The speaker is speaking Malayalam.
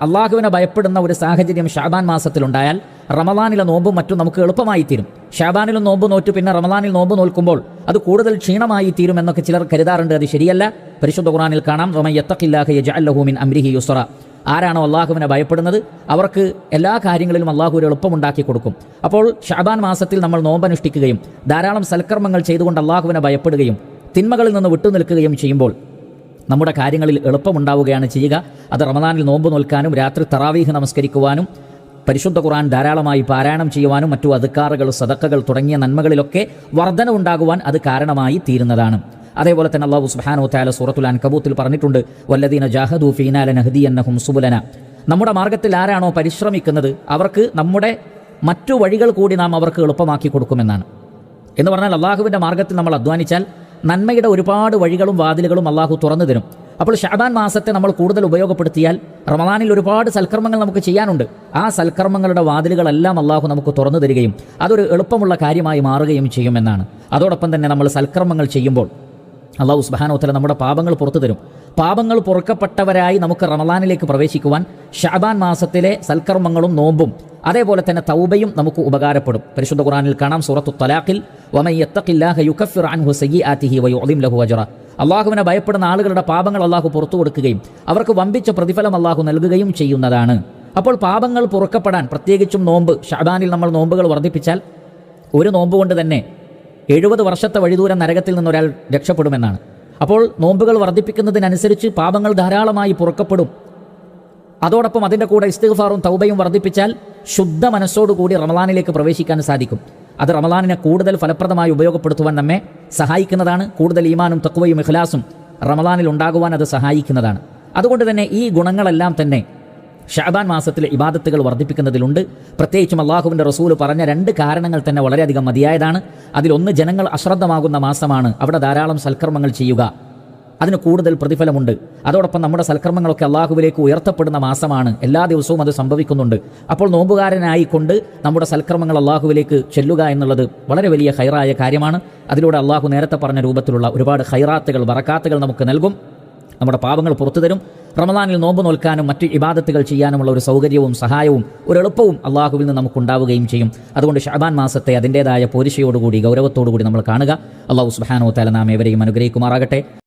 അള്ളാഹുവിനെ ഭയപ്പെടുന്ന ഒരു സാഹചര്യം ഷാബാൻ മാസത്തിലുണ്ടായാൽ റമദാനിലെ നോമ്പും മറ്റും നമുക്ക് എളുപ്പമായി തീരും. ഷാബാനിലും നോമ്പ് നോറ്റു പിന്നെ റമദാനിൽ നോമ്പ് നോൽക്കുമ്പോൾ അത് കൂടുതൽ ക്ഷീണമായി തീരും എന്നൊക്കെ ചിലർ കരുതാറുണ്ട്. അത് ശരിയല്ല. പരിശുദ്ധ ഖുർആനിൽ കാണാം, വമൻ യത്തഖില്ലാഹ യജ്അൽ ലഹു മിൻ അംരിഹി യുസ്റ. ആരാണോ അള്ളാഹുവിനെ ഭയപ്പെടുന്നത് അവർക്ക് എല്ലാ കാര്യങ്ങളിലും അള്ളാഹു ഒരു എളുപ്പമുണ്ടാക്കി കൊടുക്കും. അപ്പോൾ ഷാബാൻ മാസത്തിൽ നമ്മൾ നോമ്പനുഷ്ഠിക്കുകയും ധാരാളം സൽക്കർമ്മങ്ങൾ ചെയ്തുകൊണ്ട് അള്ളാഹുവിനെ ഭയപ്പെടുകയും തിന്മകളിൽ നിന്ന് വിട്ടുനിൽക്കുകയും ചെയ്യുമ്പോൾ നമ്മുടെ കാര്യങ്ങളിൽ എളുപ്പമുണ്ടാവുകയാണ് ചെയ്യുക. അത് റമദാനിൽ നോമ്പ് നോൽക്കാനും രാത്രി തറാവീഹ് നമസ്കരിക്കുവാനും പരിശുദ്ധ ഖുർആൻ ധാരാളമായി പാരായണം ചെയ്യുവാനും മറ്റു അദ്കാറുകൾ, സദഖകൾ തുടങ്ങിയ നന്മകളിലൊക്കെ വർധനവുണ്ടാകുവാൻ അത് കാരണമായി തീരുന്നതാണ്. അതേപോലെ തന്നെ അല്ലാഹു സുബ്ഹാനഹു വ തആല സൂറത്തുൽ അൻകബൂത്തിൽ പറഞ്ഞിട്ടുണ്ട്, വല്ലദീന ജാഹദൂ ഫീനാ ലനഹ്ദിയന്നഹും സുബുലന. നമ്മുടെ മാർഗ്ഗത്തിൽ ആരാണോ പരിശ്രമിക്കുന്നത് അവർക്ക് നമ്മുടെ മറ്റു വഴികൾ കൂടി നാം അവർക്ക് എളുപ്പമാക്കി കൊടുക്കുമെന്നാണ്. എന്ന് പറഞ്ഞാൽ അള്ളാഹുവിൻ്റെ മാർഗ്ഗത്തിൽ നമ്മൾ അധ്വാനിച്ചാൽ നന്മയുടെ ഒരുപാട് വഴികളും വാതിലുകളും അള്ളാഹു തുറന്നു തരും. അപ്പോൾ ഷഅബാൻ മാസത്തെ നമ്മൾ കൂടുതൽ ഉപയോഗപ്പെടുത്തിയാൽ റമദാനിൽ ഒരുപാട് സൽക്കർമ്മങ്ങൾ നമുക്ക് ചെയ്യാനുണ്ട്. ആ സൽക്കർമ്മങ്ങളുടെ വാതിലുകളെല്ലാം അള്ളാഹു നമുക്ക് തുറന്നു തരികയും അതൊരു എളുപ്പമുള്ള കാര്യമായി മാറുകയും ചെയ്യുമെന്നാണ്. അതോടൊപ്പം തന്നെ നമ്മൾ സൽക്കർമ്മങ്ങൾ ചെയ്യുമ്പോൾ അള്ളാഹു സുബ്ഹാനഹു വ തആല നമ്മുടെ പാപങ്ങൾ പുറത്തു തരും. പാപങ്ങൾ പൊറുക്കപ്പെട്ടവരായി നമുക്ക് റമദാനിലേക്ക് പ്രവേശിക്കുവാൻ ഷഅബാൻ മാസത്തിലെ സൽക്കർമ്മങ്ങളും നോമ്പും അതേപോലെ തന്നെ തൗബയും നമുക്ക് ഉപകാരപ്പെടും. പരിശുദ്ധ ഖുർആനിൽ കാണാം, സൂറത്തു തലാഖിൽ, വമൻ യത്തഖില്ലാഹ യുകഫിർ അൻഹു സയ്യിആതിഹി വയുഅദിം ലഹു അജ്റ. അള്ളാഹുവിനെ ഭയപ്പെടുന്ന ആളുകളുടെ പാപങ്ങൾ അള്ളാഹു പുറത്തു കൊടുക്കുകയും അവർക്ക് വമ്പിച്ച പ്രതിഫലം അള്ളാഹു നൽകുകയും ചെയ്യുന്നതാണ്. അപ്പോൾ പാപങ്ങൾ പൊറുക്കപ്പെടാൻ പ്രത്യേകിച്ചും നോമ്പ്, ഷഅബാനിൽ നമ്മൾ നോമ്പുകൾ വർദ്ധിപ്പിച്ചാൽ ഒരു നോമ്പ് കൊണ്ട് തന്നെ 70 വർഷത്തെ വഴിദൂരം നരകത്തിൽ നിന്നൊരാൾ രക്ഷപ്പെടുമെന്നാണ്. അപ്പോൾ നോമ്പുകൾ വർദ്ധിപ്പിക്കുന്നതിനനുസരിച്ച് പാപങ്ങൾ ധാരാളമായി പൊറുക്കപ്പെടും. അതോടൊപ്പം അതിൻ്റെ കൂടെ ഇസ്തിഗ്ഫാറും തൗബയും വർദ്ധിപ്പിച്ചാൽ ശുദ്ധ മനസ്സോടുകൂടി റമദാനിലേക്ക് പ്രവേശിക്കാൻ സാധിക്കും. അത് റമദാനിനെ കൂടുതൽ ഫലപ്രദമായി ഉപയോഗപ്പെടുത്തുവാൻ നമ്മെ സഹായിക്കുന്നതാണ്. കൂടുതൽ ഈമാനും തഖ്വയും ഇഖ്ലാസും റമദാനിൽ ഉണ്ടാകുവാൻ അത് സഹായിക്കുന്നതാണ്. അതുകൊണ്ട് തന്നെ ഈ ഗുണങ്ങളെല്ലാം തന്നെ ഷഅബാൻ മാസത്തിലെ ഇബാദത്തുകൾ വർദ്ധിപ്പിക്കുന്നതിലുണ്ട്. പ്രത്യേകിച്ചും അള്ളാഹുവിൻ്റെ റസൂൽ പറഞ്ഞ 2 കാരണങ്ങൾ തന്നെ വളരെയധികം മതിയായതാണ്. അതിലൊന്ന്, ജനങ്ങൾ അശ്രദ്ധമാകുന്ന മാസമാണ്, അവിടെ ധാരാളം സൽക്കർമ്മങ്ങൾ ചെയ്യുക, അതിന് കൂടുതൽ പ്രതിഫലമുണ്ട്. അതോടൊപ്പം നമ്മുടെ സൽക്കർമ്മങ്ങളൊക്കെ അള്ളാഹുവിലേക്ക് ഉയർത്തപ്പെടുന്ന മാസമാണ്, എല്ലാ ദിവസവും അത് സംഭവിക്കുന്നുണ്ട്. അപ്പോൾ നോമ്പുകാരനായിക്കൊണ്ട് നമ്മുടെ സൽക്കർമ്മങ്ങൾ അള്ളാഹുവിലേക്ക് ചെല്ലുക എന്നുള്ളത് വളരെ വലിയ ഖൈറായ കാര്യമാണ്. അതിലൂടെ അള്ളാഹു നേരത്തെ പറഞ്ഞ രൂപത്തിലുള്ള ഒരുപാട് ഖൈറാത്തുകൾ, ബറക്കാത്തുകൾ നമുക്ക് നൽകും. നമ്മുടെ പാപങ്ങൾ പുറത്തു തരും. റമദാനിൽ നോമ്പ് നോൽക്കാനും മറ്റ് ഇബാദത്തുകൾ ചെയ്യാനുമുള്ള ഒരു സൗകര്യവും സഹായവും ഒരു എളുപ്പവും അള്ളാഹുവിൽ നിന്ന് നമുക്കുണ്ടാവുകയും ചെയ്യും. അതുകൊണ്ട് ഷഅബാൻ മാസത്തെ അതിൻ്റേതായ പോരിശയോടുകൂടി, ഗൗരവത്തോടുകൂടി നമ്മൾ കാണുക. അള്ളാഹു സുബ്ഹാനഹു വ തആല നാം ഏവരെയും അനുഗ്രഹിക്കുമാറാകട്ടെ.